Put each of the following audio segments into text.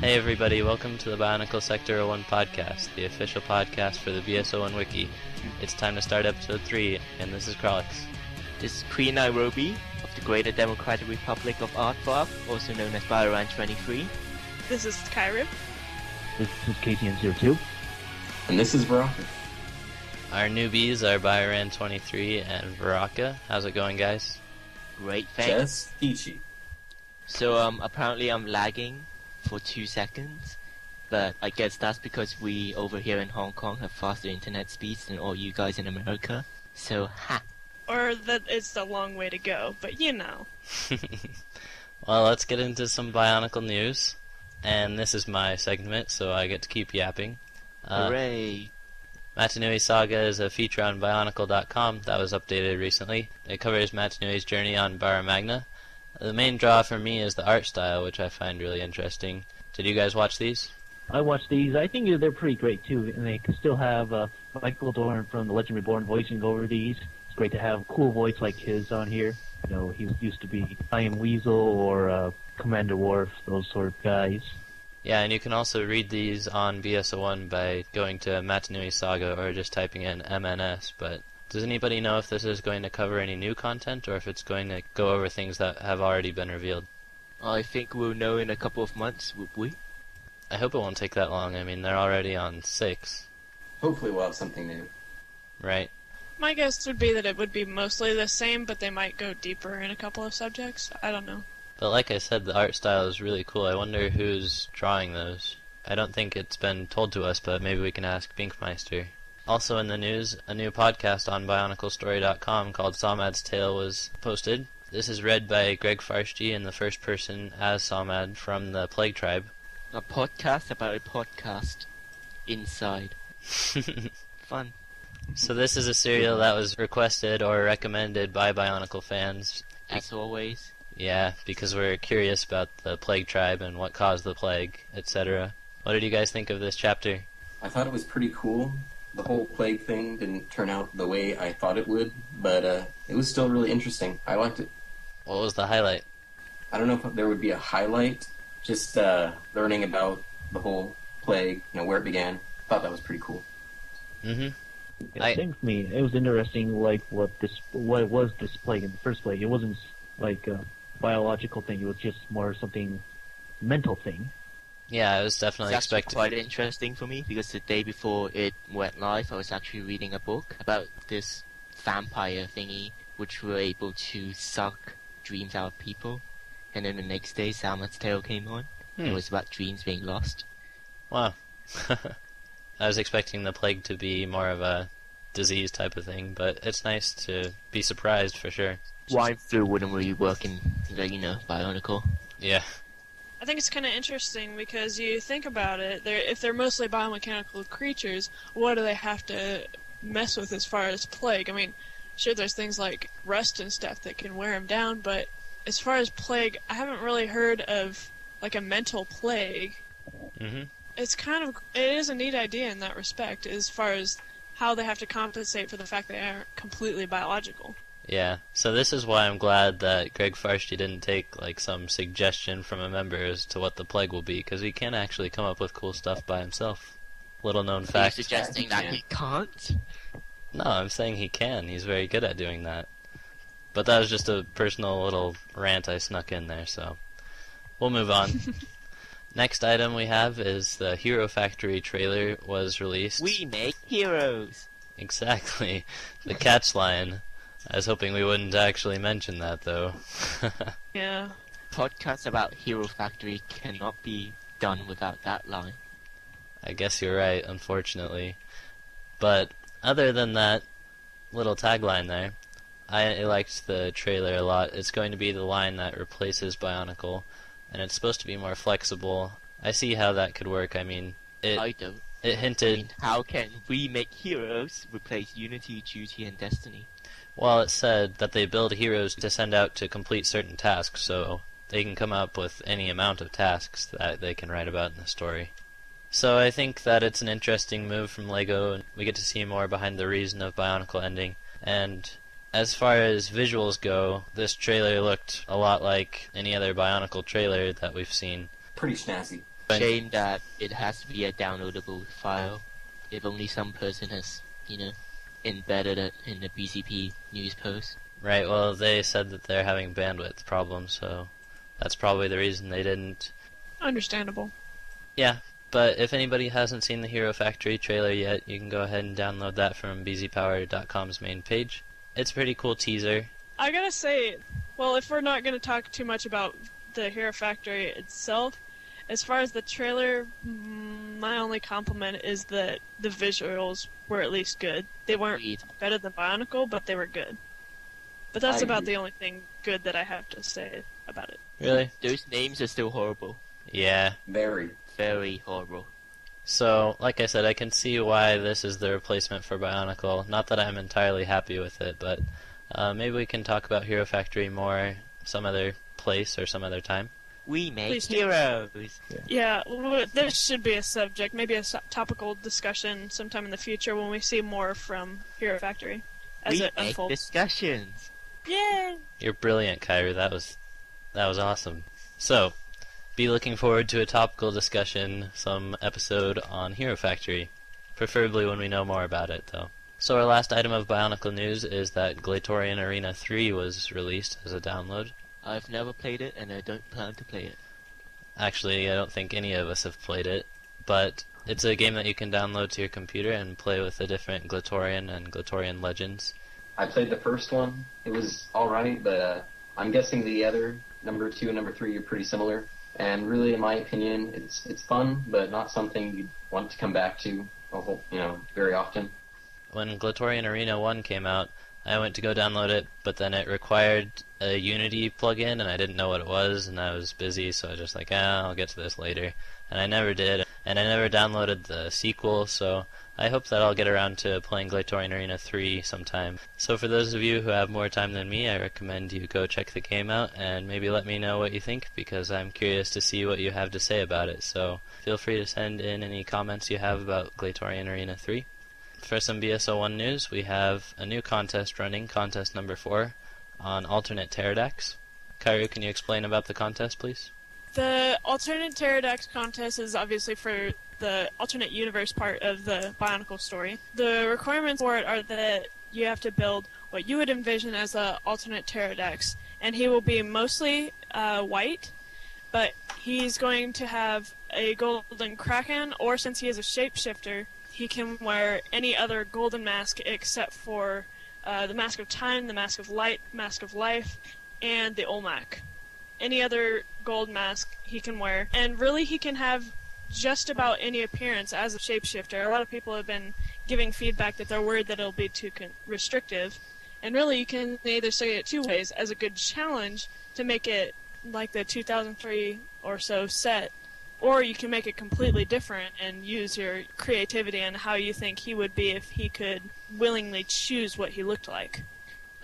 Hey everybody, welcome to the BIONICLEsector01 podcast, the official podcast for the BS01 wiki. It's time to start episode 3, and this is Krolix. This is Queen Nairobi of the Greater Democratic Republic of Aardvark, also known as BioRan23. This is Kyrib. This is KTN02. And this is Baraka. Our newbies are BioRan23 and Baraka. How's it going, guys? Great, thanks. Just peachy. So, apparently I'm lagging for 2 seconds, but I guess that's because we over here in Hong Kong have faster internet speeds than all you guys in America. So, ha! Or that it's a long way to go, but you know. Well, let's get into some Bionicle news. And this is my segment, so I get to keep yapping. Hooray! Matanui Saga is a feature on bionicle.com that was updated recently. It covers Matanui's journey on Barra Magna. The main draw for me is the art style, which I find really interesting. Did you guys watch these? I watched these. I think they're pretty great too, and they can still have Michael Dorn from The Legend Reborn voicing over these. It's great to have a cool voice like his on here. You know, he used to be I Am Weasel or Commander Worf, those sort of guys. Yeah, and you can also read these on BS01 by going to Matanui Saga or just typing in MNS, but does anybody know if this is going to cover any new content or if it's going to go over things that have already been revealed? I think we'll know in a couple of months, would we? I hope it won't take that long. I mean, they're already on 6. Hopefully we'll have something new. Right. My guess would be that it would be mostly the same, but they might go deeper in a couple of subjects. I don't know. But like I said, the art style is really cool. I wonder who's drawing those. I don't think it's been told to us, but maybe we can ask Binkmeister. Also in the news, a new podcast on BionicleStory.com called Samad's Tale was posted. This is read by Greg Farshty in the first person as Samad from the Plague Tribe. A podcast about a podcast. Inside. Fun. So this is a serial that was requested or recommended by Bionicle fans. As always. Yeah, because we're curious about the Plague Tribe and what caused the plague, etc. What did you guys think of this chapter? I thought it was pretty cool. The whole plague thing didn't turn out the way I thought it would, but it was still really interesting. I liked it. What was the highlight? I don't know if there would be a highlight, just learning about the whole plague, where it began. I thought that was pretty cool. Mm-hmm. Yeah, same for me. It was interesting, like what was this plague in the first place. It wasn't like a biological thing. It was just more something mental thing. Yeah, I was definitely It's expecting. quite interesting for me because the day before it went live, I was actually reading a book about this vampire thingy, which were able to suck dreams out of people. And then the next day, Samad's Tale came on. It was about dreams being lost. Wow. I was expecting the plague to be more of a disease type of thing, but it's nice to be surprised for sure. Swine flu wouldn't really work in, Bionicle. Yeah. I think it's kind of interesting because you think about it, if they're mostly biomechanical creatures, what do they have to mess with as far as plague? I mean, sure, there's things like rust and stuff that can wear them down, but as far as plague, I haven't really heard of like a mental plague. Mm-hmm. It is a neat idea in that respect, as far as how they have to compensate for the fact they aren't completely biological. Yeah, so this is why I'm glad that Greg Farshty didn't take like some suggestion from a member as to what the plague will be, because he can actually come up with cool stuff by himself. Little known Are you fact. suggesting that he can't? No, I'm saying he can. He's very good at doing that. But that was just a personal little rant I snuck in there, so we'll move on. Next item we have is the Hero Factory trailer was released. We make heroes! Exactly. The catch line. I was hoping we wouldn't actually mention that, though. Yeah. Podcasts about Hero Factory cannot be done without that line. I guess you're right, unfortunately. But other than that little tagline there, I liked the trailer a lot. It's going to be the line that replaces Bionicle, and it's supposed to be more flexible. I see how that could work. I mean, I don't. it hinted... I mean, how can We Make Heroes replace Unity, Duty, and Destiny? Well, it said that they build heroes to send out to complete certain tasks, so they can come up with any amount of tasks that they can write about in the story. So I think that it's an interesting move from LEGO, and we get to see more behind the reason of Bionicle ending. And as far as visuals go, this trailer looked a lot like any other Bionicle trailer that we've seen. Pretty snazzy. Shame that it has to be a downloadable file. If only some person has, embedded it in the BCP news post. Right, well, they said that they're having bandwidth problems, so that's probably the reason they didn't. Understandable. Yeah, but if anybody hasn't seen the Hero Factory trailer yet, you can go ahead and download that from bzpower.com's main page. It's a pretty cool teaser. I gotta say, well, if we're not gonna talk too much about the Hero Factory itself, as far as the trailer, my only compliment is that the visuals were at least good. They weren't better than Bionicle, but they were good. But that's about the only thing good that I have to say about it. Really? Those names are still horrible. Yeah. Very. Very horrible. So, like I said, I can see why this is the replacement for Bionicle. Not that I'm entirely happy with it, but maybe we can talk about Hero Factory more some other place or some other time. We make Please do. heroes! Yeah, there should be a subject, maybe a topical discussion sometime in the future when we see more from Hero Factory as We it make unfolds. discussions! Yay! You're brilliant, Kyrie. That was awesome. So, be looking forward to a topical discussion, some episode on Hero Factory. Preferably when we know more about it, though. So our last item of Bionicle news is that Glatorian Arena 3 was released as a download. I've never played it, and I don't plan to play it. Actually, I don't think any of us have played it, but it's a game that you can download to your computer and play with the different Glatorian and Glatorian legends. I played the first one. It was alright, but I'm guessing the other, number 2 and number 3, are pretty similar. And really, in my opinion, it's fun, but not something you'd want to come back to, very often. When Glatorian Arena 1 came out, I went to go download it, but then it required a Unity plugin, and I didn't know what it was, and I was busy, so I was just like, I'll get to this later. And I never did, and I never downloaded the sequel, so I hope that I'll get around to playing Glatorian Arena 3 sometime. So for those of you who have more time than me, I recommend you go check the game out, and maybe let me know what you think, because I'm curious to see what you have to say about it. So feel free to send in any comments you have about Glatorian Arena 3. For some BS01 news, we have a new contest running, contest number 4, on alternate pterodactyls. Kairu, can you explain about the contest, please? The alternate pterodactyl contest is obviously for the alternate universe part of the Bionicle story. The requirements for it are that you have to build what you would envision as a alternate pterodactyl, and he will be mostly white, but he's going to have a golden kraken, or since he is a shapeshifter, he can wear any other golden mask except for the Mask of Time, the Mask of Light, Mask of Life, and the Olmec. Any other gold mask he can wear, and really he can have just about any appearance as a shapeshifter. A lot of people have been giving feedback that they're worried that it'll be too restrictive, and really you can either say it two ways: as a good challenge to make it like the 2003 or so set, or you can make it completely different and use your creativity on how you think he would be if he could willingly choose what he looked like.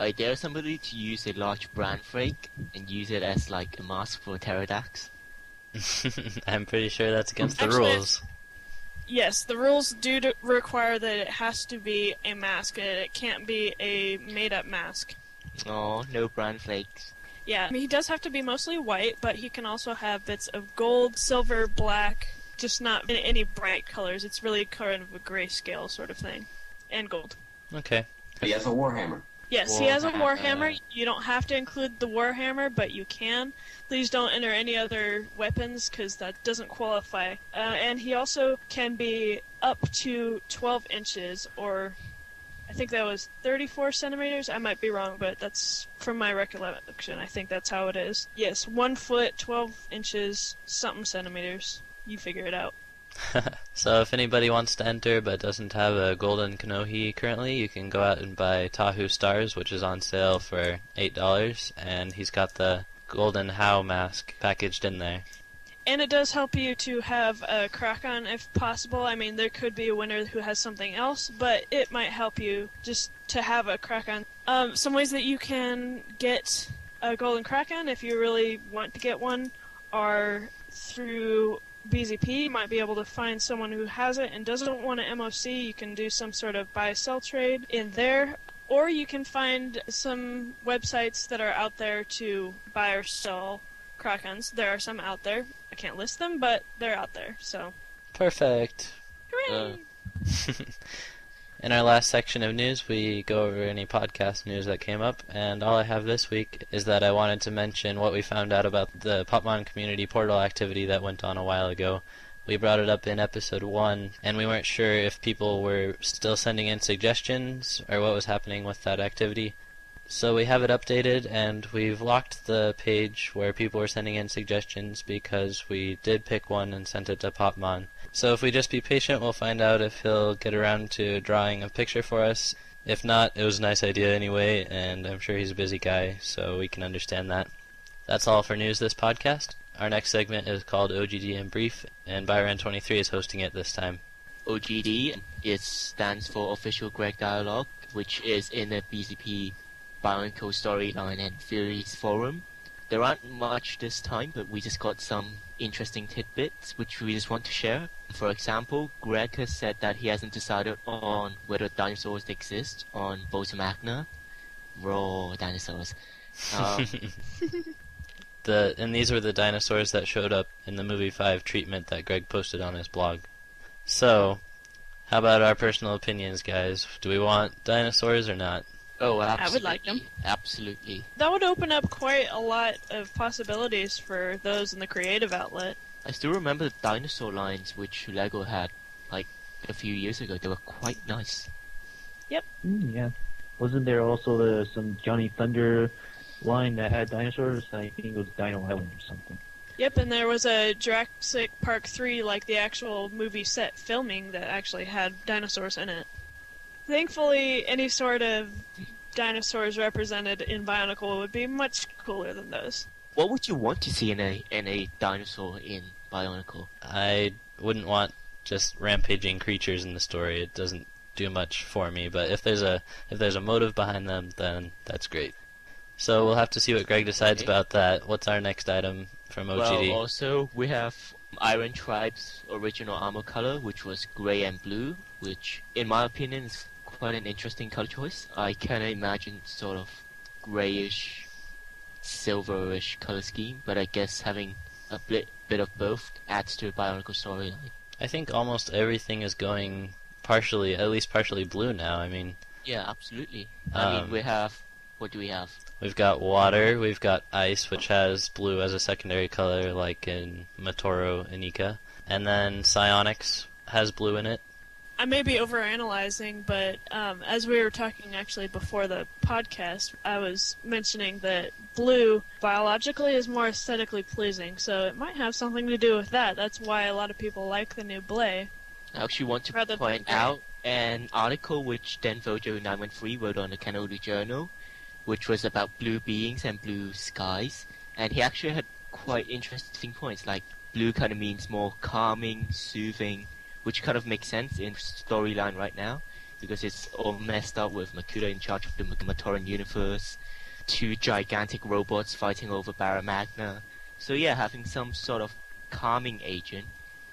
I dare somebody to use a large brand flake and use it as like a mask for pterodactyls. I'm pretty sure that's against the Actually, rules. Yes, the rules do require that it has to be a mask. It can't be a made-up mask. Oh, no brand flakes. Yeah, I mean, he does have to be mostly white, but he can also have bits of gold, silver, black, just not in any bright colors. It's really kind of a grayscale sort of thing. And gold. Okay. He has a warhammer. Yes, he has a warhammer. You don't have to include the warhammer, but you can. Please don't enter any other weapons, because that doesn't qualify. And he also can be up to 12 inches, or I think that was 34 centimeters. I might be wrong, but that's from my recollection. I think that's how it is. Yes, 1 foot, 12 inches, something centimeters. You figure it out. So if anybody wants to enter but doesn't have a golden Kanohi currently, you can go out and buy Tahu Stars, which is on sale for $8, and he's got the golden How mask packaged in there. And it does help you to have a Kraken if possible. I mean, there could be a winner who has something else, but it might help you just to have a Kraken. Some ways that you can get a golden Kraken, if you really want to get one, are through BZP. You might be able to find someone who has it and doesn't want an MOC. You can do some sort of buy-sell trade in there. Or you can find some websites that are out there to buy or sell Krakens. There are some out there. I can't list them, but they're out there, so. Perfect. Hooray! In our last section of news, we go over any podcast news that came up, and all I have this week is that I wanted to mention what we found out about the Popmon community portal activity that went on a while ago. We brought it up in episode 1, and we weren't sure if people were still sending in suggestions or what was happening with that activity. So we have it updated, and we've locked the page where people were sending in suggestions because we did pick one and sent it to Popmon. So if we just be patient, we'll find out if he'll get around to drawing a picture for us. If not, it was a nice idea anyway, and I'm sure he's a busy guy, so we can understand that. That's all for news this podcast. Our next segment is called OGD in Brief, and Byron23 is hosting it this time. OGD, it stands for Official Greg Dialogue, which is in the BCP Bionicle Storyline and Theories Forum. There aren't much this time, but we just got some interesting tidbits which we just want to share. For example, Greg has said that he hasn't decided on whether dinosaurs exist on Botamagna. Raw dinosaurs. And these were the dinosaurs that showed up in the Movie 5 treatment that Greg posted on his blog. So, how about our personal opinions, guys? Do we want dinosaurs or not? Oh, absolutely. I would like them. Absolutely. That would open up quite a lot of possibilities for those in the creative outlet. I still remember the dinosaur lines which Lego had, like, a few years ago. They were quite nice. Yeah. Wasn't there also some Johnny Thunder line that had dinosaurs? I think it was Dino Island or something. Yep, and there was a Jurassic Park 3, like the actual movie set filming, that actually had dinosaurs in it. Thankfully, any sort of dinosaurs represented in Bionicle would be much cooler than those. What would you want to see in a dinosaur in Bionicle? I wouldn't want just rampaging creatures in the story. It doesn't do much for me, but if there's a motive behind them, then that's great. So we'll have to see what Greg decides about that. What's our next item from OGD? Well, also, we have Iron Tribe's original armor color, which was gray and blue, which, in my opinion, is quite an interesting color choice. I can imagine sort of grayish, silverish color scheme, but I guess having a bit of both adds to a Bionicle storyline. I think almost everything is going at least partially blue now. I mean, yeah, absolutely. I mean, we have, what do we have? We've got water, we've got ice, which has blue as a secondary color, like in Matoro Inika, and then Psionics has blue in it. I may be overanalyzing, but as we were talking actually before the podcast, I was mentioning that blue biologically is more aesthetically pleasing, so it might have something to do with that. That's why a lot of people like the new Blay. I actually want to point out an article which Denvojo913 wrote on the Canoli Journal, which was about blue beings and blue skies, and he actually had quite interesting points, like blue kind of means more calming, soothing, which kind of makes sense in storyline right now, because it's all messed up with Makuta in charge of the Matoran universe, 2 gigantic robots fighting over Baramagna. So yeah, having some sort of calming agent,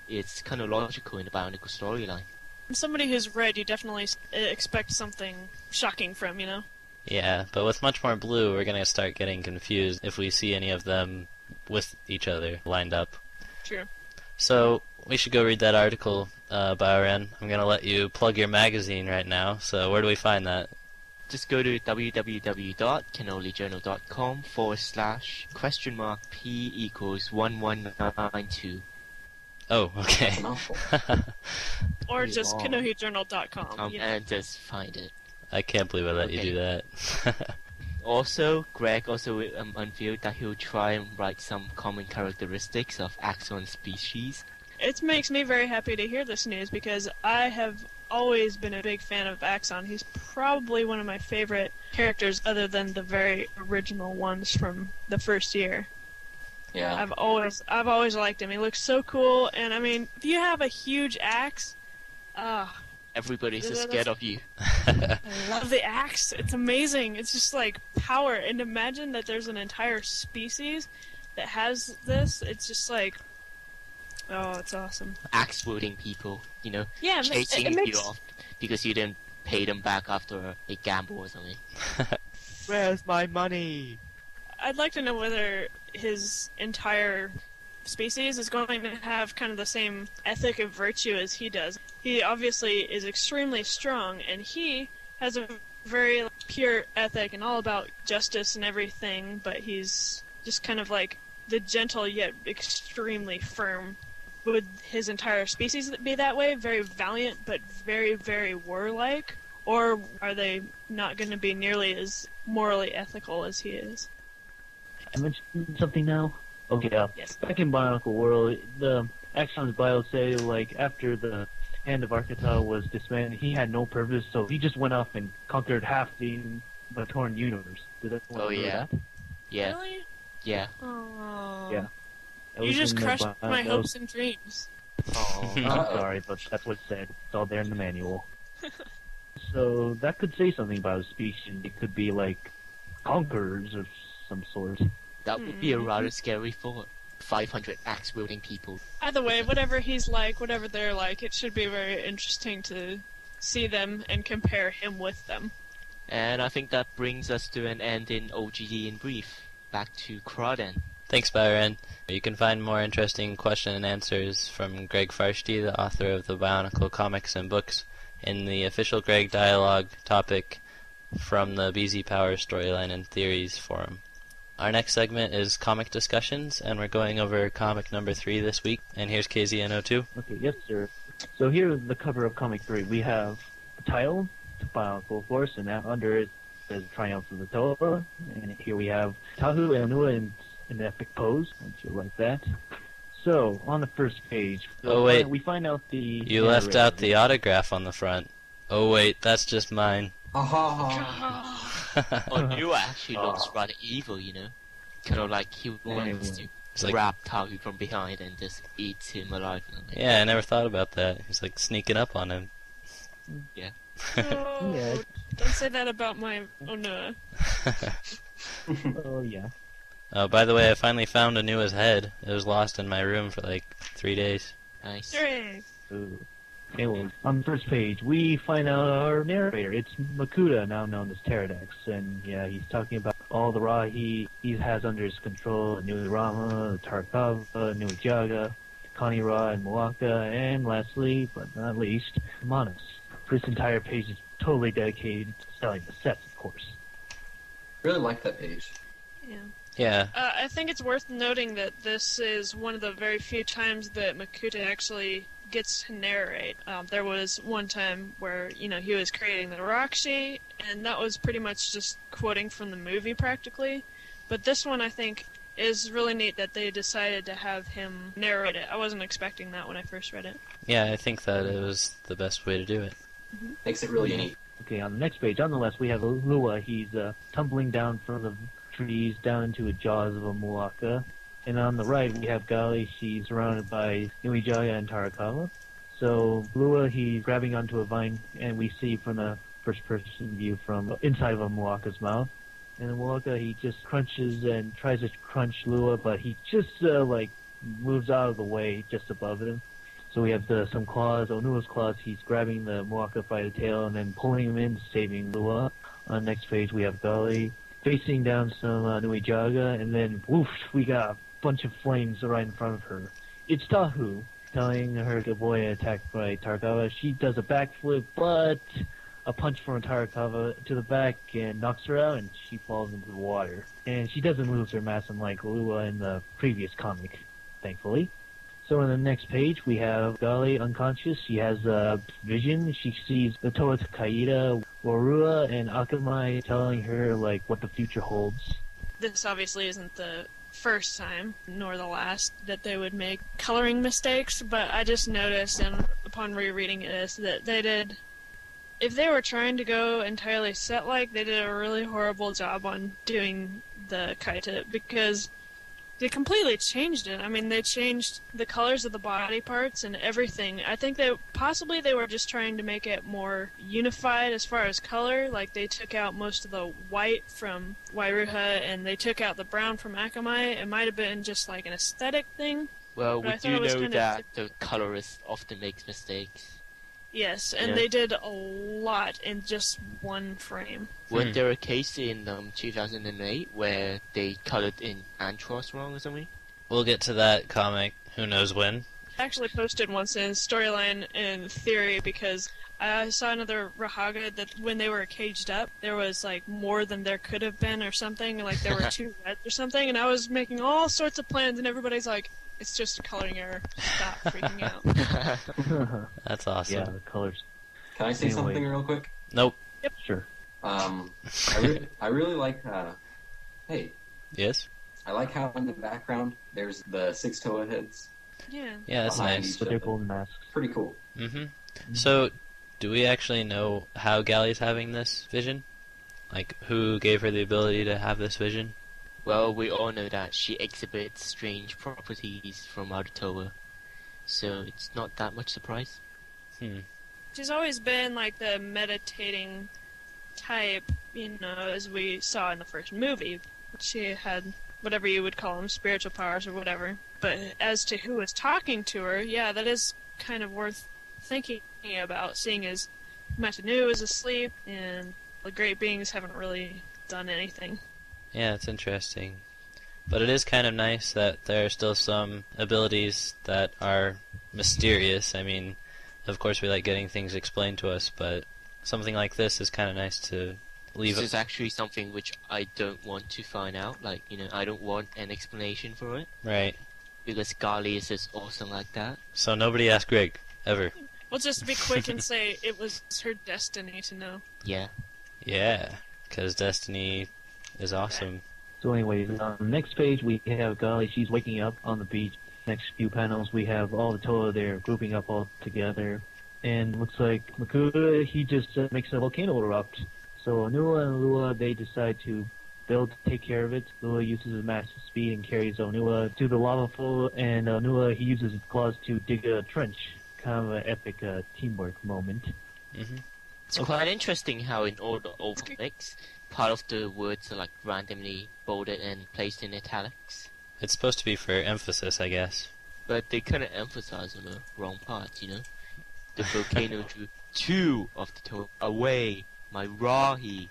it's kind of logical in the Bionicle storyline. Somebody who's read, you definitely expect something shocking from, you know? Yeah, but with much more blue, we're going to start getting confused if we see any of them with each other lined up. True. So, we should go read that article, Byron. I'm going to let you plug your magazine right now, so where do we find that? Just go to www.canolijournal.com /P=1192. Oh, okay. Or just kanohijournal.com. And just find it. I can't believe I let you do that. Also, Greg unveiled that he'll try and write some common characteristics of Axon species. It makes me very happy to hear this news because I have always been a big fan of Axon. He's probably one of my favorite characters other than the very original ones from the first year. Yeah. I've always liked him. He looks so cool, and I mean, if you have a huge axe, everybody's just scared of you. I love the axe. It's amazing. It's just like power. And imagine that there's an entire species that has this. It's just like, oh, it's awesome. Axe wielding people, you know, yeah, chasing you off because you didn't pay them back after a gamble or something. Where's my money? I'd like to know whether his entire species is going to have kind of the same ethic of virtue as he does. He obviously is extremely strong, and he has a very pure ethic and all about justice and everything, but he's just kind of like the gentle yet extremely firm. Would his entire species be that way? Very valiant, but very, very warlike? Or are they not going to be nearly as morally ethical as he is? I mentioned something now? Okay, Yes. back in Bionicle World, the Axon's bio say, like, after the Hand of Arcata was disbanded, he had no purpose, so he just went off and conquered half the Torn universe. Did anyone Oh, remember yeah. that? Yeah, Really? yeah. Oh. Yeah. That You was just in the crushed my that hopes was- and dreams. Oh, I'm Uh-oh. sorry, but that's what it said. It's all there in the manual. So that could say something about his species. It could be like conquerors of some sort. that would be a rather scary thought. 500 axe-wielding people. Either way, whatever he's like, whatever they're like, it should be very interesting to see them and compare him with them. And I think that brings us to an end in OGD in brief. Back to Crawden. Thanks, Byron. You can find more interesting question and answers from Greg Farshty, the author of the Bionicle comics and books, in the official Greg Dialogue topic from the BZ Power Storyline and Theories forum. Our next segment is comic discussions, and we're going over comic number 3 this week. And here's KZNO2. Okay, yes, sir. So here is the cover of Comic 3. We have the title, the Bionicle Force, and under it says Triumph of the Toa. And here we have Tahu and Anua in an epic pose. Don't you like that? So, on the first page, Oh, wait. we find out the... You left out the autograph on the front. Oh wait, that's just mine. Ah. Onua actually looks rather evil, you know? Kind of like he wants to It's like, grab Tahu from behind and just eat him alive. yeah, I never thought about that. He's like sneaking up on him. Yeah. Oh, Yeah. don't say that about my Onua. Oh, yeah. By the way, I finally found Anua's head. It was lost in my room for like 3 days. Nice. Hooray! Ooh. Anyway, on the first page, we find out our narrator. It's Makuta, now known as Pterodax, and yeah, he's talking about all the Ra he has under his control: Nui Rama, Tarkava, Nui Jaga, Kani Ra, and Malacca, and lastly, but not least, Manas. This entire page is totally dedicated to selling the sets, of course. Really like that page. Yeah. Yeah, I think it's worth noting that this is one of the very few times that Makuta actually gets to narrate. There was one time where, he was creating the Rakshi, and that was pretty much just quoting from the movie practically. But this one, I think, is really neat that they decided to have him narrate it. I wasn't expecting that when I first read it. yeah, I think that it was the best way to do it. Makes it really unique. Okay, on the next page, on the left, we have Lua. He's tumbling down from the trees down into the jaws of a Mulaka. And on the right, we have Gali. She's surrounded by Nuijaya and Tarakawa. So Lua, he's grabbing onto a vine, and we see from the first-person view from inside of a Mulaka's mouth. And the Mulaka, he just crunches and tries to crunch Lua, but he just, moves out of the way just above him. So we have some claws, Onua's claws. He's grabbing the Mulaka by the tail and then pulling him in, saving Lua. On the next page, we have Gali facing down some Nuijaga, and then whoosh, we got a bunch of flames right in front of her. It's Tahu telling her to avoid attack by Tarakawa. She does a backflip, but a punch from Tarakawa to the back and knocks her out, and she falls into the water. And she doesn't lose her mass unlike Lua in the previous comic, thankfully. So on the next page, we have Gali unconscious. She has a vision. She sees the Toa Kaida, Warua, and Akamai telling her, what the future holds. This obviously isn't the first time, nor the last, that they would make coloring mistakes, but I just noticed, and upon rereading this, that they did... If they were trying to go entirely set-like, they did a really horrible job on doing the Kaita, because they completely changed it. I mean, they changed the colors of the body parts and everything. I think that possibly they were just trying to make it more unified as far as color. Like, they took out most of the white from Wairuha, and they took out the brown from Akamai. It might have been just like an aesthetic thing. Well, But I we thought do it was know kind of- that the colorist often makes mistakes. Yes, and Yeah. they did a lot in just one frame. Wasn't there a case in 2008 where they colored in Antros wrong or something? We'll get to that comic. Who knows when? I actually posted once in Storyline in Theory because I saw another Rahaga that when they were caged up, there was like more than there could have been or something, like there were 2 reds or something, and I was making all sorts of plans, and everybody's like, it's just a coloring error. Stop freaking out. That's awesome. Yeah, the colors. Can I say Anyway. something real quick? Nope. Sure. I really like. Hey, Yes? I like how in the background there's the 6 Toa heads. Yeah. Yeah, that's behind nice. each But of they're them. golden masks. Pretty cool. Mm-hmm. So, do we actually know how Gally's having this vision? Like, who gave her the ability to have this vision? Well, we all know that she exhibits strange properties from Arutoa, so it's not that much surprise. She's always been like the meditating type, as we saw in the first movie. She had whatever you would call them, spiritual powers or whatever. But as to who was talking to her, yeah, that is kind of worth thinking about, seeing as Matanu is asleep and the great beings haven't really done anything. Yeah, it's interesting. But it is kind of nice that there are still some abilities that are mysterious. I mean, of course we like getting things explained to us, but something like this is kind of nice to leave This it. is actually something which I don't want to find out. Like, I don't want an explanation for it, Right. because Gali is just awesome like that. So nobody asked Greg, ever. Well, just to be quick and say it was her destiny to know. Yeah. Yeah, because Destiny is awesome. So anyways, on the next page we have Golly. She's waking up on the beach. Next few panels we have all the Toa there grouping up all together. And looks like Makura, he just makes a volcano erupt. So Onua and Lua, they decide to take care of it. Lua uses his massive speed and carries Onua to the lava flow, and Onua, he uses his claws to dig a trench. Kind of an epic teamwork moment. Mm-hmm. It's quite interesting how in all the old comics, part of the words are like randomly bolded and placed in italics. It's supposed to be for emphasis, I guess. But they kind of emphasize on the wrong parts, The volcano drew 2 of the Toa away. My Rahi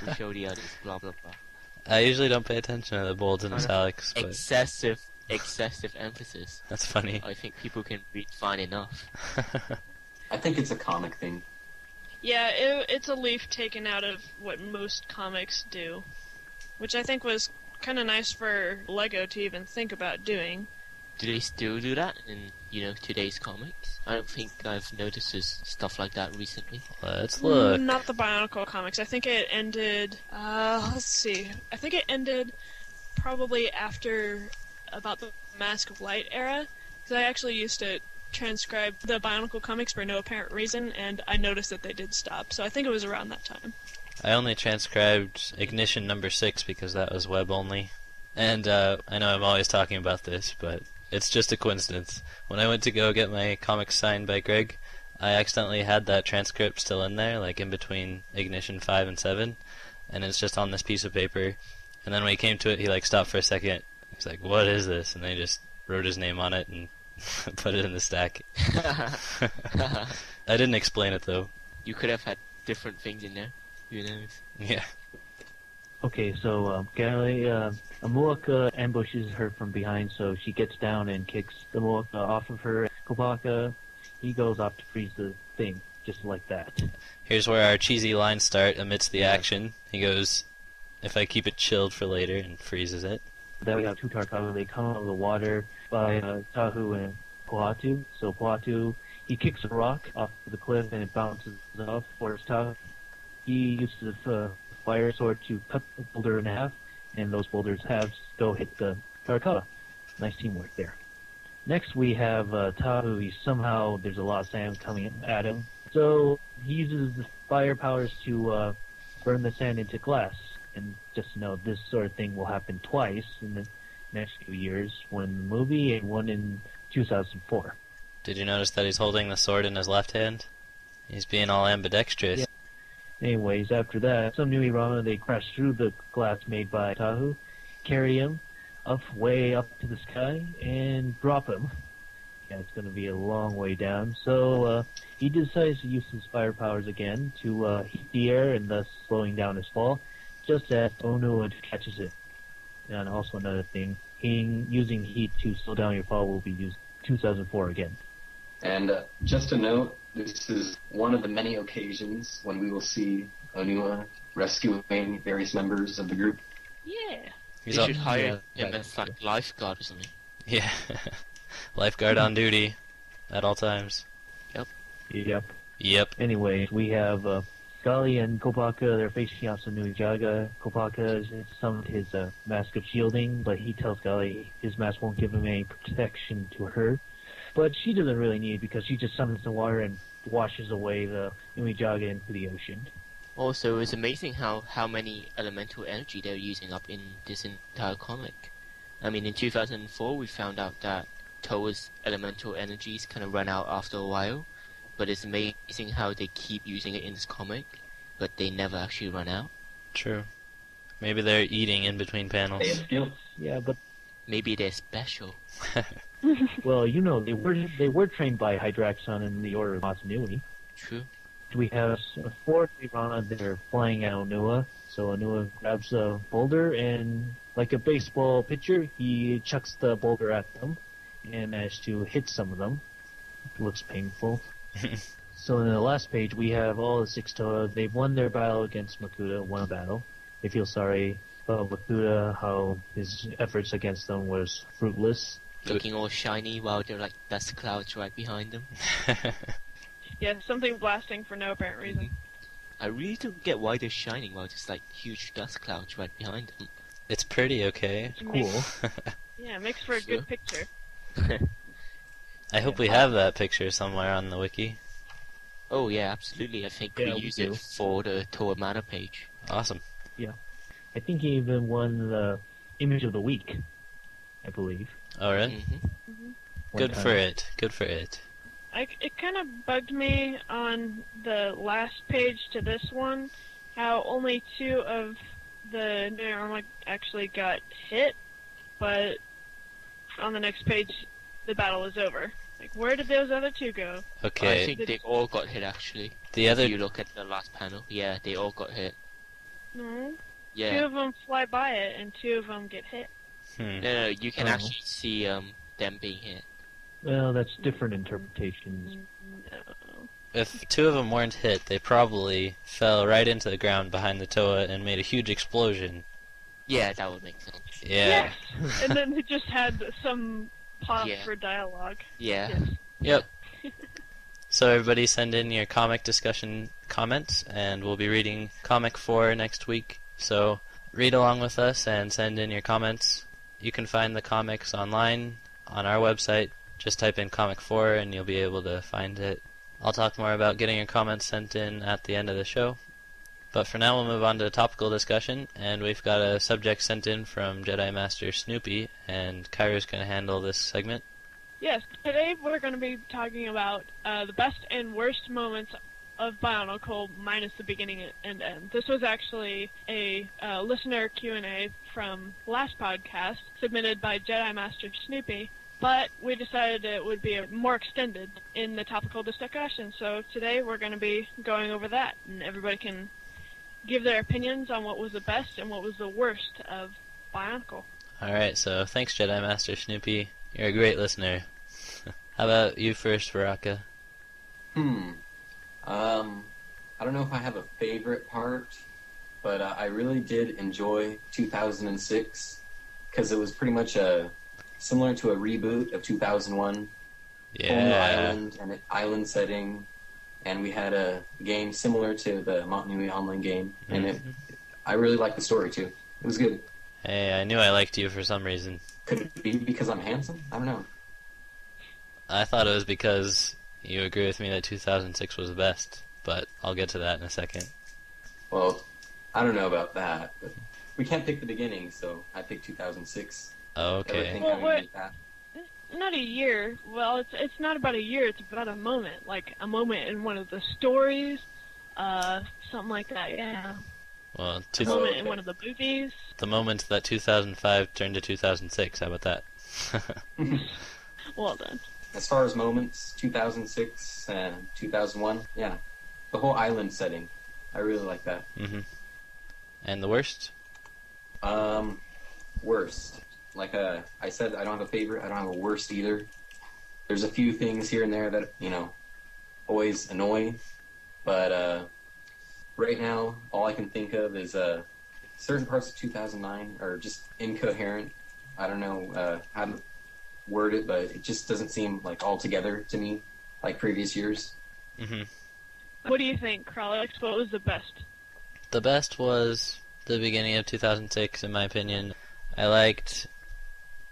will show the others, blah blah blah. I usually don't pay attention to the bolds and italics, but Excessive emphasis. that's funny. I think people can read fine enough. I think it's a comic thing. Yeah, it's a leaf taken out of what most comics do, which I think was kind of nice for Lego to even think about doing. Do they still do that in, today's comics? I don't think I've noticed stuff like that recently. Let's look. Not the Bionicle comics. I think it ended. Let's see. I think it ended probably after about the Mask of Light era, because I actually used to transcribe the Bionicle comics for no apparent reason, and I noticed that they did stop. So I think it was around that time. I only transcribed Ignition number 6 because that was web only. And I know I'm always talking about this, but it's just a coincidence. When I went to go get my comics signed by Greg, I accidentally had that transcript still in there, like in between Ignition 5 and 7, and it's just on this piece of paper. And then when he came to it, he stopped for a second. He's like, "What is this?" And they just wrote his name on it and put it in the stack. I didn't explain it though. You could have had different things in there. Who knows? Yeah. Okay, so Gally, Amuaka ambushes her from behind, so she gets down and kicks the Amuaka off of her. Kopaka, he goes off to freeze the thing, just like that. Here's where our cheesy lines start amidst the action. He goes, "If I keep it chilled for later," and freezes it. Then we have two Tarkawa. They come out of the water by Tahu and Pohatu. So Pohatu, he kicks a rock off the cliff and it bounces off. Whereas Tahu, he uses a fire sword to cut the boulder in half, and those boulders halves go hit the Tarkawa. Nice teamwork there. Next we have Tahu. He somehow, there's a lot of sand coming at him. So he uses the fire powers to burn the sand into glass. And just know this sort of thing will happen twice in the next few years, one in the movie and one in 2004. Did you notice that he's holding the sword in his left hand? He's being all ambidextrous. Yeah. Anyways, after that, some new Irama, they crash through the glass made by Tahu, carry him way up to the sky, and drop him. Yeah, it's going to be a long way down. So he decides to use his fire powers again to heat the air and thus slowing down his fall, just as Ono catches it. And also another thing, using heat to slow down your fall will be used 2004 again. And just a note, this is one of the many occasions when we will see Onua rescuing various members of the group. Yeah. They should hire him as like lifeguard or something. Yeah. Lifeguard on duty at all times. Yep. Yep. Anyway, we have Gali and Kopaka, they're facing off some Jaga. Kopaka has summoned his mask of shielding, but he tells Gali his mask won't give him any protection to her. But she doesn't really need it because she just summons the water and washes away the Jaga into the ocean. Also, it's amazing how many elemental energy they're using up in this entire comic. I mean, in 2004 we found out that Toa's elemental energies kind of run out after a while, but it's amazing how they keep using it in this comic, but they never actually run out. True. Maybe they're eating in between panels. They have skills. Yeah, but Maybe they're special. well, they were trained by Hydraxon in the Order of Masanui. True. We have four Rana that are flying at Onua. So Onua grabs a boulder and, like a baseball pitcher, he chucks the boulder at them and managed to hit some of them. It looks painful. So in the last page, we have all the six Toa. They've won their battle against Makuta, one battle. They feel sorry about Makuta, how his efforts against them was fruitless. Looking all shiny while there are like dust clouds right behind them. Yeah, something blasting for no apparent reason. I really don't get why they're shining while there's like huge dust clouds right behind them. It's pretty okay. It's cool. Yeah, it makes for a Sure. good picture. I hope we have that picture somewhere on the wiki. Oh yeah, absolutely. I think Yeah, we we use do. it for the Toa Mana page. Awesome. I think he even won the Image of the Week, I believe. Alright. Mm-hmm. one Good time. for it. Good for it. It kind of bugged me on the last page to this one, how only two of the new armor actually got hit, but on the next page, the battle is over. Like, where did those other two go? Okay. I think they all got hit actually. The If other you look at the last panel, yeah, they all got hit. No, two Yeah. of them fly by it, and two of them get hit. No, you can Oh. actually see them being hit. Well, that's different interpretations. No. If two of them weren't hit, they probably fell right into the ground behind the Toa and made a huge explosion. Yeah, that would make sense. Yeah. Yes! And then it just had some pause Yeah. for dialogue. Yeah. Yes. Yep. So everybody send in your comic discussion comments, and we'll be reading Comic 4 next week. So read along with us and send in your comments. You can find the comics online on our website. Just type in Comic 4 and you'll be able to find it. I'll talk more about getting your comments sent in at the end of the show. But for now, we'll move on to topical discussion, and we've got a subject sent in from Jedi Master Snoopy, and Kyra's going to handle this segment. Yes, today we're going to be talking about the best and worst moments of Bionicle minus the beginning and end. This was actually a listener Q&A from last podcast submitted by Jedi Master Snoopy, but we decided it would be more extended in the topical discussion. So today we're going to be going over that, and everybody can give their opinions on what was the best and what was the worst of Bionicle. Alright, so thanks Jedi Master Snoopy. You're a great listener. How about you first, Baraka? I don't know if I have a favorite part, but I really did enjoy 2006 because it was pretty much similar to a reboot of 2001. Home island and an island setting, and we had a game similar to the Montanui online game, and I really liked the story too. It was good. Hey, I knew I liked you for some reason. Could it be because I'm handsome? I don't know. I thought it was because you agree with me that 2006 was the best, but I'll get to that in a second. Well, I don't know about that, but we can't pick the beginning, so I picked 2006. Oh, okay. Everything Well, having to do with that. Not a year. Well, it's not about a year. It's about a moment, like a moment in one of the stories, something like that. Yeah, Well, a moment in okay. one of the movies. the moment that 2005 turned to 2006, how about that? Well done. as far as moments, 2006 and 2001, yeah. The whole island setting, I really like that. Mm-hmm. And the worst? Worst. Like I said, I don't have a favorite. I don't have a worst either. There's a few things here and there that, always annoy. But right now, all I can think of is certain parts of 2009 are just incoherent. I don't know how to word it, but it just doesn't seem like all together to me like previous years. Mm-hmm. What do you think, Kralix? What was the best? The best was the beginning of 2006, in my opinion. I liked...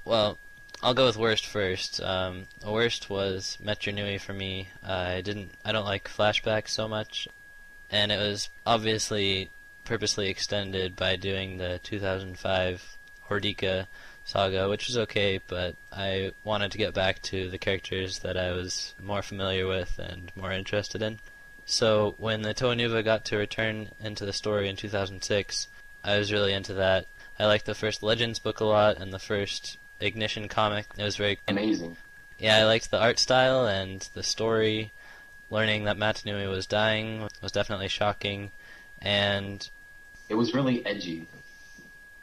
Well, I'll go with worst first. The worst was Metro Nui for me. I don't like flashbacks so much, and it was obviously purposely extended by doing the 2005 Hordika saga, which was okay, but I wanted to get back to the characters that I was more familiar with and more interested in. So when the Toa Nuva got to return into the story in 2006, I was really into that. I liked the first Legends book a lot, and the first Ignition comic. It was very Amazing. Yeah, I liked the art style and the story. Learning that Matanui was dying was definitely shocking, and it was really edgy.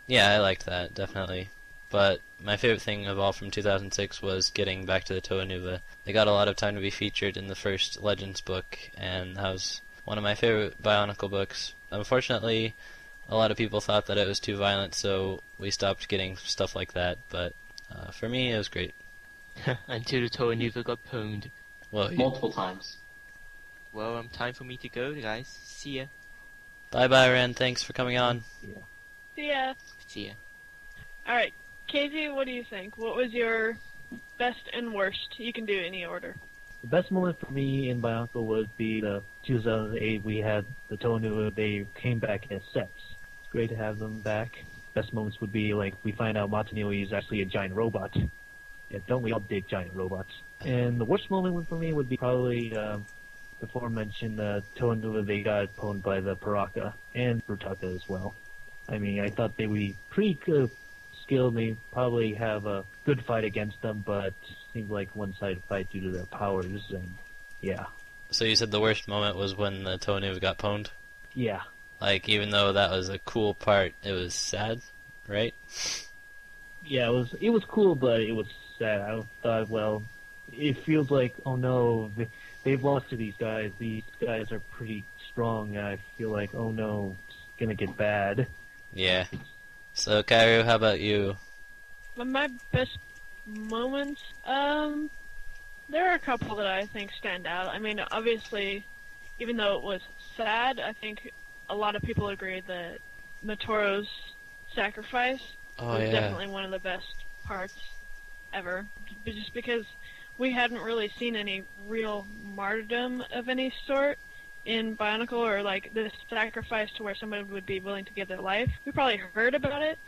Yeah, I liked that, definitely. But my favorite thing of all from 2006 was getting back to the Toa Nuva. They got a lot of time to be featured in the first Legends book, and that was one of my favorite Bionicle books. Unfortunately, a lot of people thought that it was too violent, so we stopped getting stuff like that, but for me, it was great. Until the Toa Nuva got pwned. Well, multiple times. Well, time for me to go, guys. See ya. Bye-bye, Ren. Thanks for coming on. Yeah. See ya. See ya. Alright, KZ, what do you think? What was your best and worst? You can do any order. The best moment for me in Bionicle would be the 2008. We had the Toa Nuva. They came back as sets. It's great to have them back. Best moments would be like we find out Matanui is actually a giant robot. Yeah, don't we all dig giant robots? And the worst moment for me would be probably before mentioned Toa Nuva. They got pwned by the Paraka and Brutaka as well. I mean, I thought they would be pretty good skilled. They probably have a good fight against them, but seemed like one-sided fight due to their powers. And yeah. So you said the worst moment was when the Toa Nuva got pwned? Yeah. Like, even though that was a cool part, it was sad, right? Yeah, it was cool, but it was sad. I thought, well, it feels like, oh no, they've lost to these guys. These guys are pretty strong. I feel like, oh no, it's gonna get bad. Yeah. So, Kairu, how about you? My best moments, there are a couple that I think stand out. I mean, obviously, even though it was sad, I think a lot of people agree that Matoro's sacrifice was definitely one of the best parts ever. Just because we hadn't really seen any real martyrdom of any sort in Bionicle, or like this sacrifice to where somebody would be willing to give their life. We probably heard about it,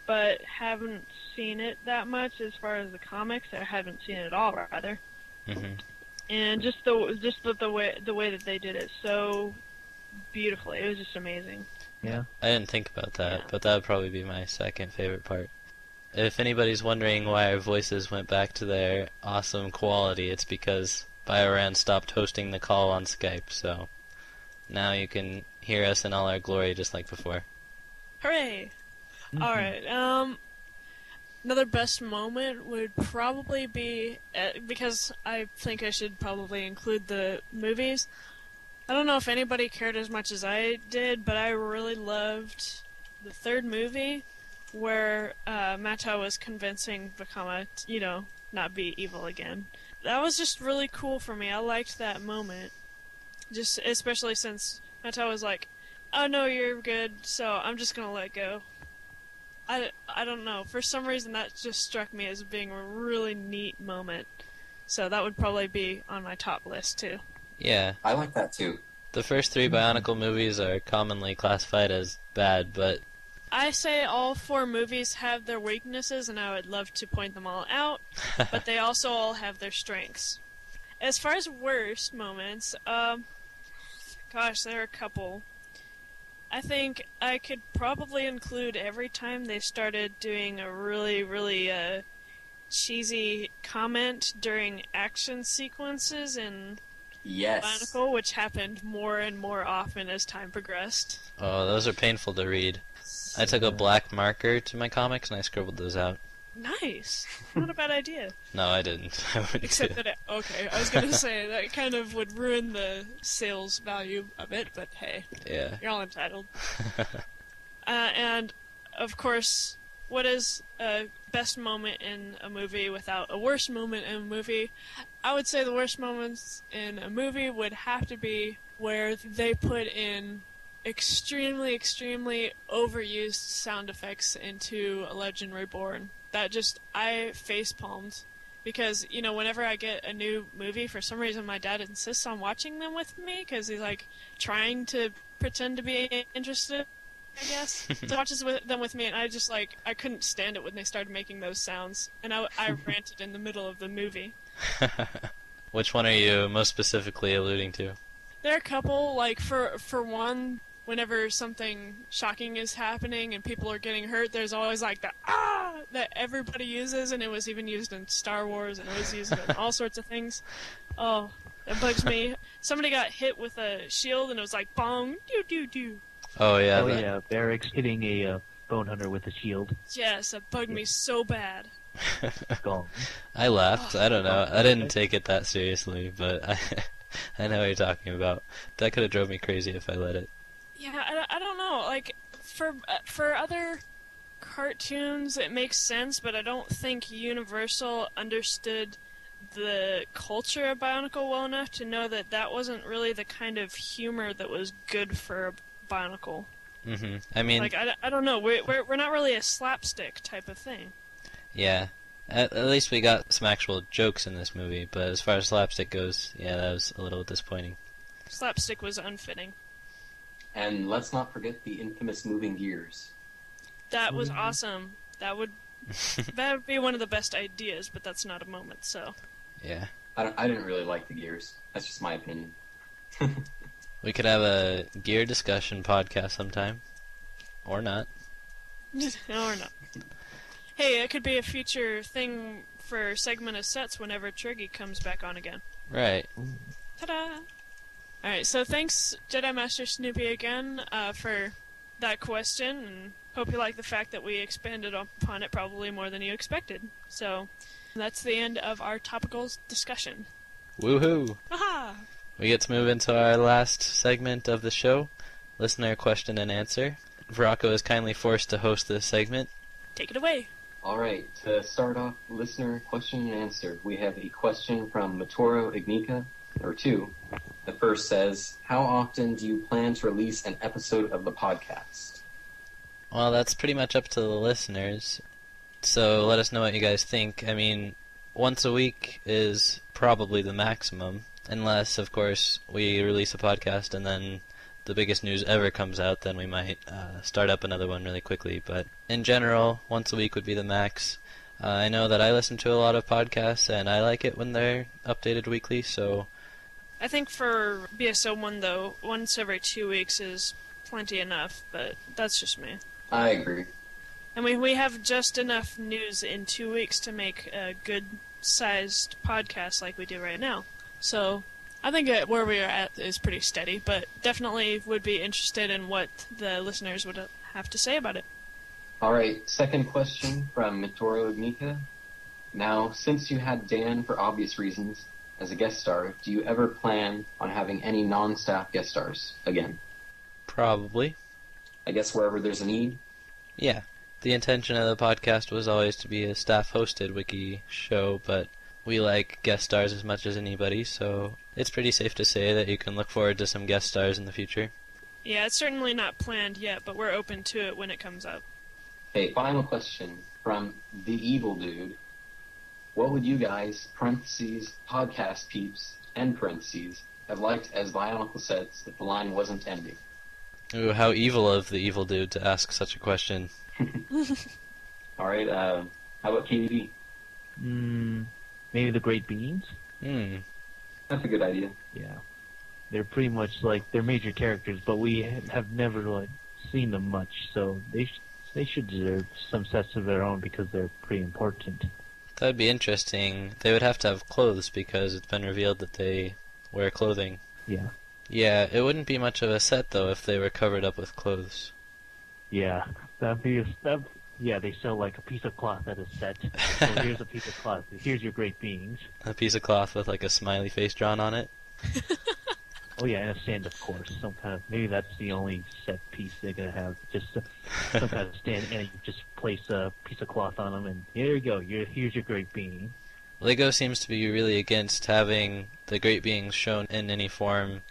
but haven't seen it that much as far as the comics. I haven't seen it at all, rather. Mm-hmm. And just the way that they did it so beautifully. It was just amazing. Yeah. I didn't think about that, Yeah. but that would probably be my second favorite part. If anybody's wondering why our voices went back to their awesome quality, it's because BioRan stopped hosting the call on Skype, so now you can hear us in all our glory just like before. Hooray! Mhm. Alright, another best moment would probably be, because I think I should probably include the movies. I don't know if anybody cared as much as I did, but I really loved the third movie where Mata was convincing Vakama to, not be evil again. That was just really cool for me. I liked that moment. Just especially since Mata was like, oh no, you're good, so I'm just gonna let go. I don't know. For some reason that just struck me as being a really neat moment. So that would probably be on my top list too. Yeah. I like that too. The first three Bionicle movies are commonly classified as bad, but I say all four movies have their weaknesses, and I would love to point them all out, but they also all have their strengths. As far as worst moments, gosh, there are a couple. I think I could probably include every time they started doing a really, really cheesy comment during action sequences in Yes. Bionicle, which happened more and more often as time progressed. Oh, those are painful to read. I took a black marker to my comics and I scribbled those out. Nice. Not a bad idea. No, I didn't. I wouldn't Except do that, okay, I was gonna say that kind of would ruin the sales value of it, but hey, Yeah. you're all entitled. And, of course, what is a best moment in a movie without a worst moment in a movie? I would say the worst moments in a movie would have to be where they put in extremely, extremely overused sound effects into A Legend Reborn. That just, I facepalmed. Because, you know, whenever I get a new movie, for some reason my dad insists on watching them with me, because he's, like, trying to pretend to be interested, I guess. So watches them with me, and I just, like, I couldn't stand it when they started making those sounds. And I ranted in the middle of the movie. Which one are you most specifically alluding to? There are a couple, like, for one, whenever something shocking is happening and people are getting hurt, there's always, like, the ah that everybody uses, and it was even used in Star Wars, and it was used in all sorts of things. Oh, that bugs me. Somebody got hit with a shield, and it was like, bong, doo-doo-doo. Oh, yeah. Oh yeah, Barracks hitting a bone hunter with a shield. Yes, that bugged me so bad. Gone. I laughed. I don't know. I didn't take it that seriously, but I know what you're talking about. That could have drove me crazy if I let it. Yeah, I don't know. Like, for other cartoons, it makes sense, but I don't think Universal understood the culture of Bionicle well enough to know that that wasn't really the kind of humor that was good for a Bionicle. Mm-hmm. I mean, Like, I don't know. We're not really a slapstick type of thing. yeah. At least we got some actual jokes in this movie, but as far as slapstick goes, yeah, that was a little disappointing. Slapstick was unfitting. And let's not forget the infamous moving gears. That was awesome. That would be one of the best ideas, but that's not a moment, so. Yeah. I didn't really like the gears. That's just my opinion. We could have a gear discussion podcast sometime. Or not. No, or not. Hey, it could be a future thing for segment of sets whenever Triggy comes back on again. Right. Ta-da! Alright, so thanks, Jedi Master Snoopy, again, for that question, and hope you like the fact that we expanded upon it probably more than you expected. So, that's the end of our topical discussion. Woohoo! Aha! We get to move into our last segment of the show, listener question and answer. Veracco is kindly forced to host this segment. Take it away. Alright, to start off listener question and answer, we have a question from Matoro Ignica, or 2. The first says, how often do you plan to release an episode of the podcast? Well, that's pretty much up to the listeners. So let us know what you guys think. I mean, once a week is probably the maximum. Unless, of course, we release a podcast and then the biggest news ever comes out, then we might start up another one really quickly. But in general, once a week would be the max. I know that I listen to a lot of podcasts, and I like it when they're updated weekly, so... I think for BSO1, though, once every 2 weeks is plenty enough, but that's just me. I agree. And we have just enough news in 2 weeks to make a good-sized podcast like we do right now. So I think where we are at is pretty steady, but definitely would be interested in what the listeners would have to say about it. Alright, second question from Mitoro Ignica. Now, since you had Dan for obvious reasons as a guest star, do you ever plan on having any non-staff guest stars again? Probably. I guess wherever there's a need? Yeah. The intention of the podcast was always to be a staff-hosted wiki show, but we like guest stars as much as anybody, so it's pretty safe to say that you can look forward to some guest stars in the future. Yeah, it's certainly not planned yet, but we're open to it when it comes up. Okay, final question from The Evil Dude. What would you guys, parentheses, podcast peeps, end parentheses, have liked as Bionicle sets if the line wasn't ending? Ooh, how evil of the evil dude to ask such a question. Alright, how about KDB? Maybe the Great Beans? That's a good idea. Yeah. They're pretty much like, they're major characters, but we have never, like, seen them much, so they should deserve some sets of their own because they're pretty important. That'd be interesting. They would have to have clothes because it's been revealed that they wear clothing. Yeah. Yeah, it wouldn't be much of a set though if they were covered up with clothes. Yeah. Yeah, they sell like a piece of cloth at a set. So here's a piece of cloth. Here's your great beings. A piece of cloth with like a smiley face drawn on it. Oh yeah, and a stand, of course. Some kind of, maybe that's the only set piece they're gonna have. Just some kind of stand, and you just place a piece of cloth on them, and here you go. Here's your great being. Lego seems to be really against having the great beings shown in any form,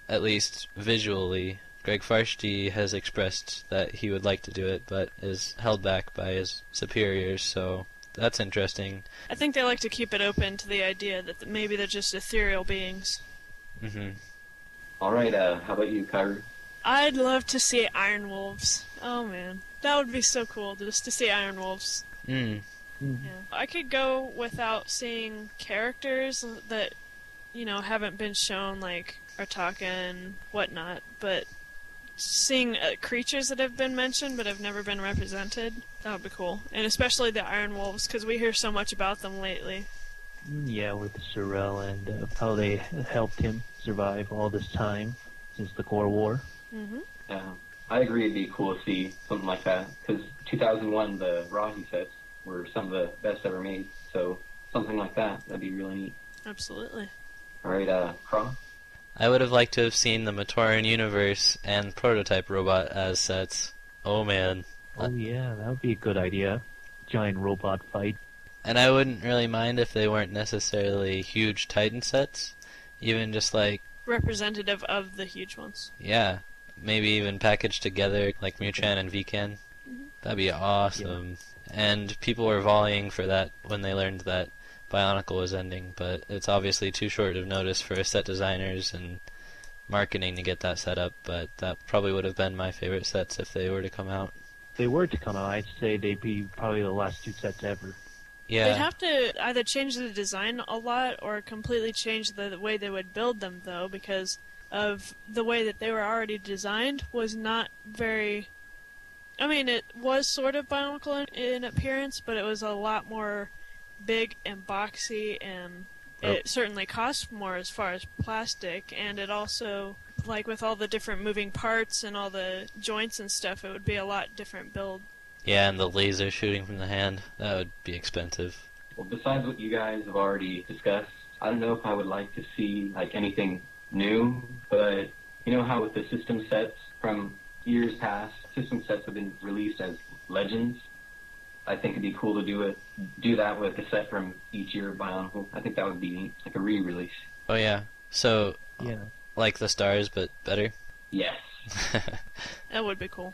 at least visually. Greg Farshty has expressed that he would like to do it, but is held back by his superiors, so that's interesting. I think they like to keep it open to the idea that maybe they're just ethereal beings. Mm-hmm. All right, how about you, Kyrie? I'd love to see Iron Wolves. Oh man, that would be so cool just to see Iron Wolves. Mm. Yeah. I could go without seeing characters that, haven't been shown, like Artaka and whatnot, but seeing creatures that have been mentioned but have never been represented, that would be cool. And especially the Iron Wolves, because we hear so much about them lately. Yeah, with Sorel and how they helped him survive all this time since the Core War. Mm-hmm. Yeah, I agree it'd be cool to see something like that, because 2001, the Rahi sets were some of the best ever made, so something like that'd be really neat. Absolutely. All right, Cross? I would have liked to have seen the Matoran universe and prototype robot as sets. Oh man. Oh yeah, that would be a good idea. Giant robot fight. And I wouldn't really mind if they weren't necessarily huge Titan sets. Even just like... representative of the huge ones. Yeah. Maybe even packaged together like Muchan and Vkan. Mm-hmm. That'd be awesome. Yeah. And people were volleying for that when they learned that Bionicle was ending, but it's obviously too short of notice for set designers and marketing to get that set up, but that probably would have been my favorite sets if they were to come out. If they were to come out, I'd say they'd be probably the last two sets ever. Yeah. They'd have to either change the design a lot or completely change the way they would build them, though, because of the way that they were already designed was not very... I mean, it was sort of Bionicle in appearance, but it was a lot more big and boxy, and it certainly cost more as far as plastic, and it also, like with all the different moving parts and all the joints and stuff, it would be a lot different build. Yeah, and the laser shooting from the hand, that would be expensive. Well, besides what you guys have already discussed, I don't know if I would like to see like anything new, but you know how with the system sets from years past, system sets have been released as Legends. I think it'd be cool to do that with a set from each year of Bionicle. I think that would be like a re-release. Oh yeah, so yeah, like the stars but better? Yes. That would be cool.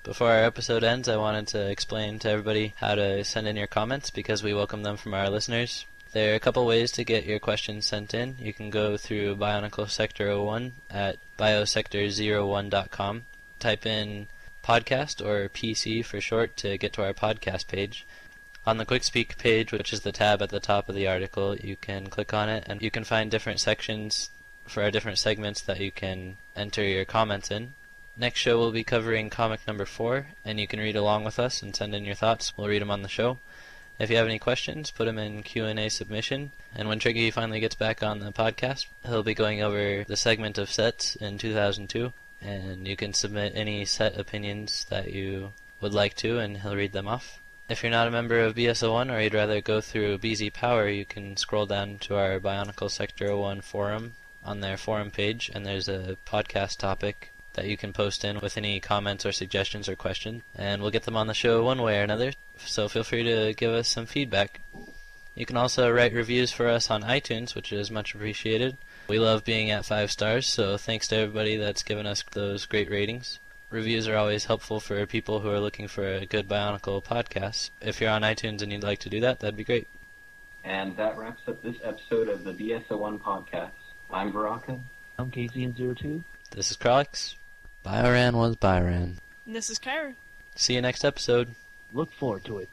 Before our episode ends, I wanted to explain to everybody how to send in your comments because we welcome them from our listeners. There are a couple ways to get your questions sent in. You can go through BIONICLEsector01 at biosector01.com. Type in podcast or PC for short to get to our podcast page. On the Quick Speak page, which is the tab at the top of the article, you can click on it and you can find different sections for our different segments that you can enter your comments in. Next show we'll be covering comic number 4, and you can read along with us and send in your thoughts. We'll read them on the show. If you have any questions, put them in Q&A submission, and when Triggy finally gets back on the podcast, he'll be going over the segment of sets in 2002, and you can submit any set opinions that you would like to, and he'll read them off. If you're not a member of BS01 or you'd rather go through BZ Power, you can scroll down to our Bionicle Sector 01 forum on their forum page, and there's a podcast topic that you can post in with any comments or suggestions or questions, and we'll get them on the show one way or another, so feel free to give us some feedback. You can also write reviews for us on iTunes, which is much appreciated. We love being at 5 stars, so thanks to everybody that's given us those great ratings. Reviews are always helpful for people who are looking for a good Bionicle podcast. If you're on iTunes and you'd like to do that, that'd be great. And that wraps up this episode of the BS01 podcast. I'm Baraka. I'm KZN02. This is Krolix. Bioran was Byran. And this is Kyra. See you next episode. Look forward to it.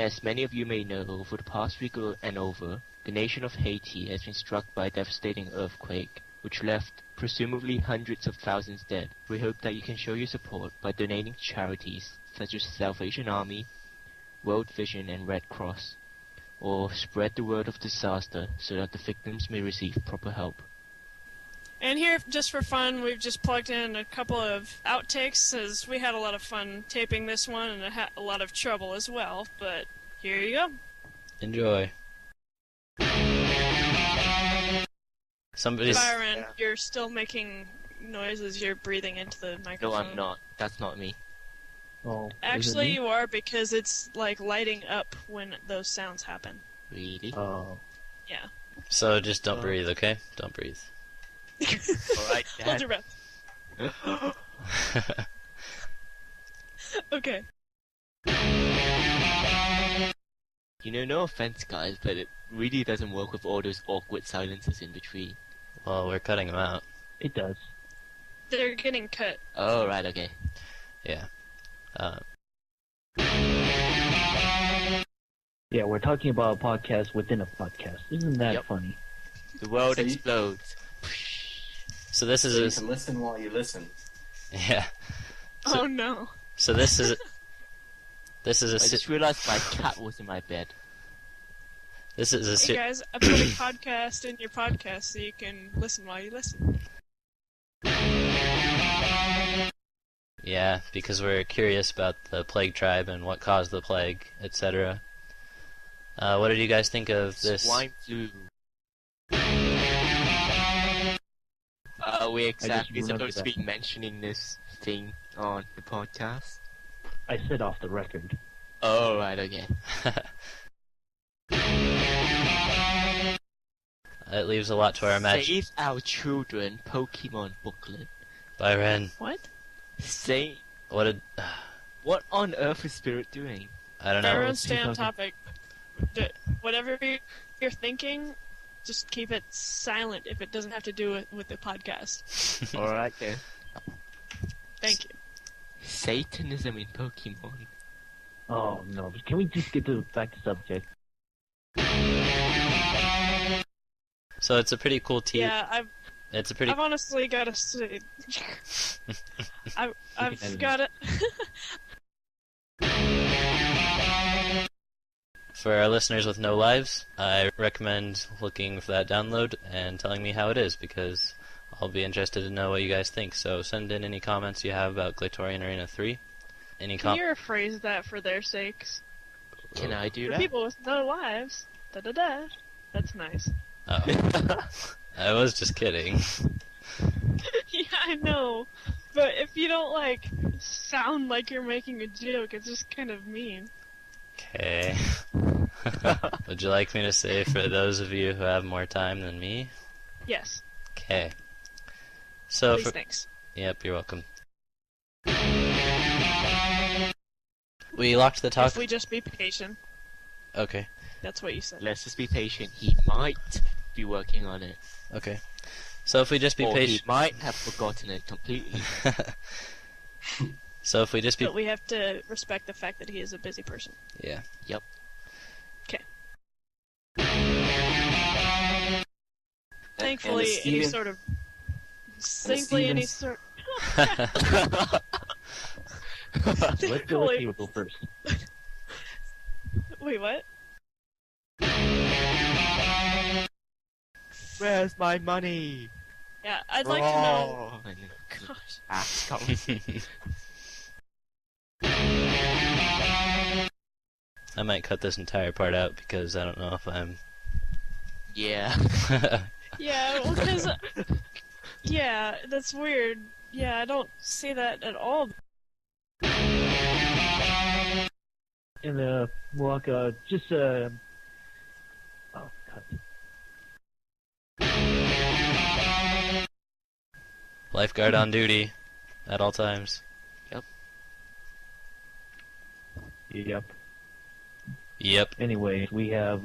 As many of you may know, for the past week and over, the nation of Haiti has been struck by a devastating earthquake, which left presumably hundreds of thousands dead. We hope that you can show your support by donating to charities such as Salvation Army, World Vision and Red Cross, or spread the word of disaster so that the victims may receive proper help. And here, just for fun, we've just plugged in a couple of outtakes, as we had a lot of fun taping this one, and it had a lot of trouble as well, but here you go. Enjoy. Somebody's... Byron, you're still making noises, you're breathing into the No, microphone. I'm not. That's not me. Oh, is it Actually, me? you are, because it's like lighting up when those sounds happen. Really? Oh. Yeah. So just don't breathe, okay? Don't breathe. Alright, Hold Dad. your breath. Okay. You know, no offense, guys, but it really doesn't work with all those awkward silences in between. Well, we're cutting them out. It does. They're getting cut. Oh, right, okay. Yeah. Yeah, we're talking about a podcast within a podcast. Isn't that Yep. funny? The world So you- explodes. So this So you is can listen while you listen. yeah. So- Oh no. So this is this is I a just realized my cat was in my bed. this is a Hey guys, I put a podcast in your podcast so you can listen while you listen. yeah, because we're curious about the plague tribe and what caused the plague, etc. What did you guys think of this? Swine flu. Are we exactly remember supposed to be mentioning this thing on the podcast? I said off the record. Oh, right, okay. It leaves a lot to our imagination. Save Our Children Pokemon booklet. Byron, What? Say, what did what on earth is Spirit doing? I don't know. Everyone stay on 2000. topic. Whatever you're thinking, just keep it silent if it doesn't have to do with the podcast. Alright then. Thank you. Satanism in Pokemon. Oh no! Can we just get back to subject? So it's a pretty cool team. Yeah, It's a pretty I've honestly got to say, I've edit got it. For our listeners with no lives, I recommend looking for that download and telling me how it is, because I'll be interested to know what you guys think. So send in any comments you have about Glatorian Arena 3. Any Can you rephrase that for their sakes? Can I do For that? people with no lives. Da da da. That's nice. Oh, I was just kidding. Yeah, I know. But if you don't, like, sound like you're making a joke, it's just kind of mean. Okay. Would you like me to say for those of you who have more time than me? Yes. Okay. So Please, for thanks. yep, you're welcome. We locked the talk. If we just be patient. Okay. That's what you said. Let's just be patient. He might be working on it. Okay. So if we just be Or he patient. might have forgotten it completely. So if we just be But we have to respect the fact that he is a busy person. yeah. Yep. Okay. And Thankfully, is any Steven- sort of... is Thankfully, any Steven's- sort... Let's go with you first. Wait, what? Where's my money? Yeah, I'd like to know... Oh, and then Gosh. ass comes. I might cut this entire part out because I don't know if I'm. Yeah. Yeah, well, because... yeah, that's weird. Yeah, I don't see that at all. And walk. Just oh, cut. Lifeguard on duty at all times. Yep. Yep. Anyway, we have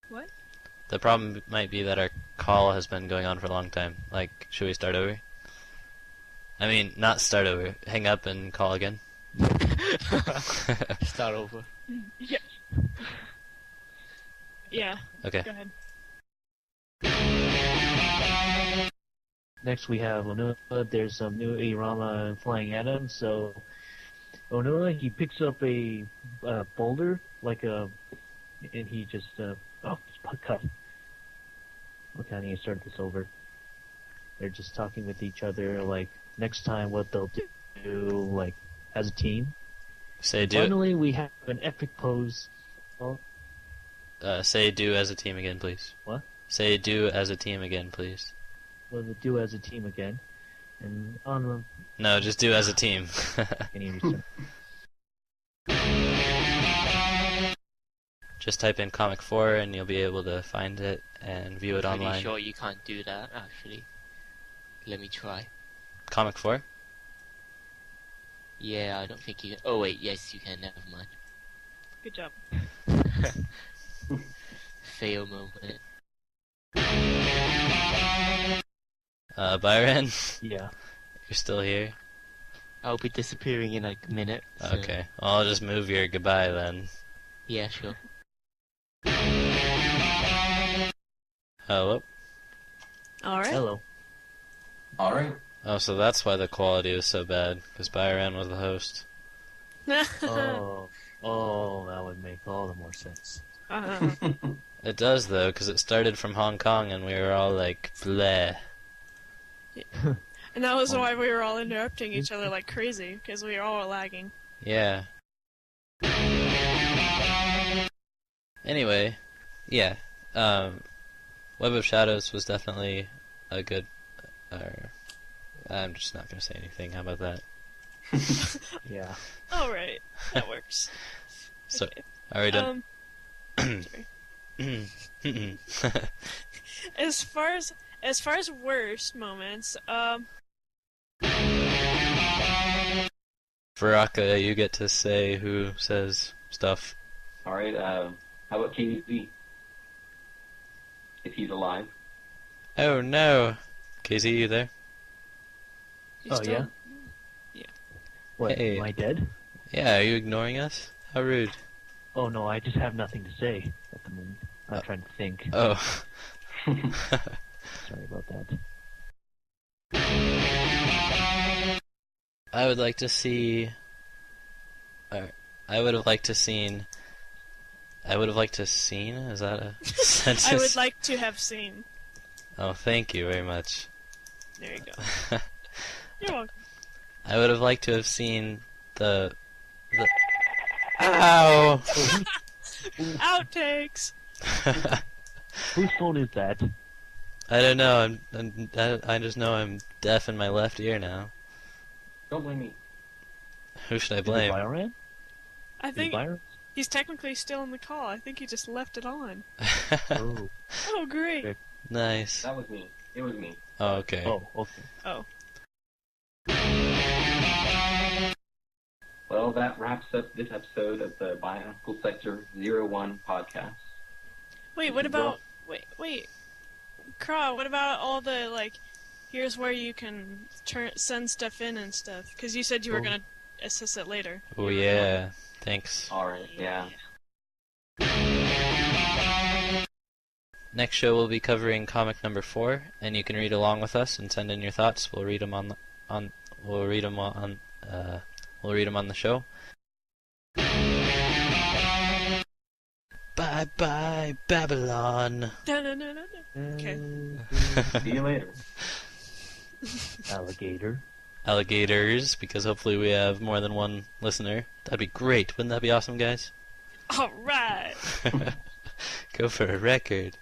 What? The problem might be that our call has been going on for a long time. Like, should we start over? I mean, not start over. Hang up and call again. Start over. Yeah. Yeah. Okay. Go ahead. Next we have Onua. There's some new Irama flying at him, so Onua, he picks up a boulder, and he just, cut. Okay, I need to start this over. They're just talking with each other, like, next time what they'll do, like, as a team. Say do. Finally, we have an epic pose. Oh, Say do as a team again, please. What? Say do as a team again, please. we'll do as a team again. And on No, just do as a team. can you restart? Just type in Comic 4 and you'll be able to find it and view it Pretty online. sure you can't do that, actually. Let me try. Comic 4? Yeah, I don't think you can. Oh wait, yes you can, never mind. Good job. Fail moment. Byron, Yeah. you're still here? I'll be disappearing in like a minute. So. Okay, well, I'll just move your goodbye then. Yeah, sure. Hello? Alright. Hello. All right. Oh, so that's why the quality was so bad, because Byron was the host. Oh, that would make all the more sense. It does, though, because it started from Hong Kong and we were all like, bleh. And that was why we were all interrupting each other like crazy, because we were all lagging. Yeah. Anyway, yeah. Web of Shadows was definitely a good... I'm just not going to say anything. How about that? Yeah. Alright, that works. So, Okay. are we done? Sorry. As far as worst moments, Baraka, you get to say who says stuff. All right. How about KZ? If he's alive. Oh no! KZ, you there? you Oh, still- What, Hey. am I dead? Yeah, are you ignoring us? How rude. Oh no, I just have nothing to say at the moment. I'm trying to think. Oh. Sorry about that. I would like to see... I would have liked to seen... Is that a sentence? I would like to have seen. Oh, thank you very much. There you go. You're welcome. I would have liked to have seen the... Ow! Outtakes. Whose phone is that? I don't know. I just know I'm deaf in my left ear now. Don't blame me. Who should I Is it blame? Byron? I Is it think Byron? he's technically still in the call. I think he just left it on. Oh. Oh, great. Okay. Nice. That was me. It was me. Oh, okay. Oh, okay. Oh. Well, that wraps up this episode of the BIONICLEsector01 podcast. Wait, what about... Wait. Craw, what about all the, like, here's where you can send stuff in and stuff? Because you said you were Oh. going to assess it later. Oh, yeah. Thanks. All right. Yeah. Next show we'll be covering comic number 4, and you can read along with us and send in your thoughts. We'll read them on the show. Bye bye Babylon. No. Okay. See you later. Alligator. Alligators, because hopefully we have more than one listener. That'd be great. Wouldn't that be awesome, guys? All right. Go for a record.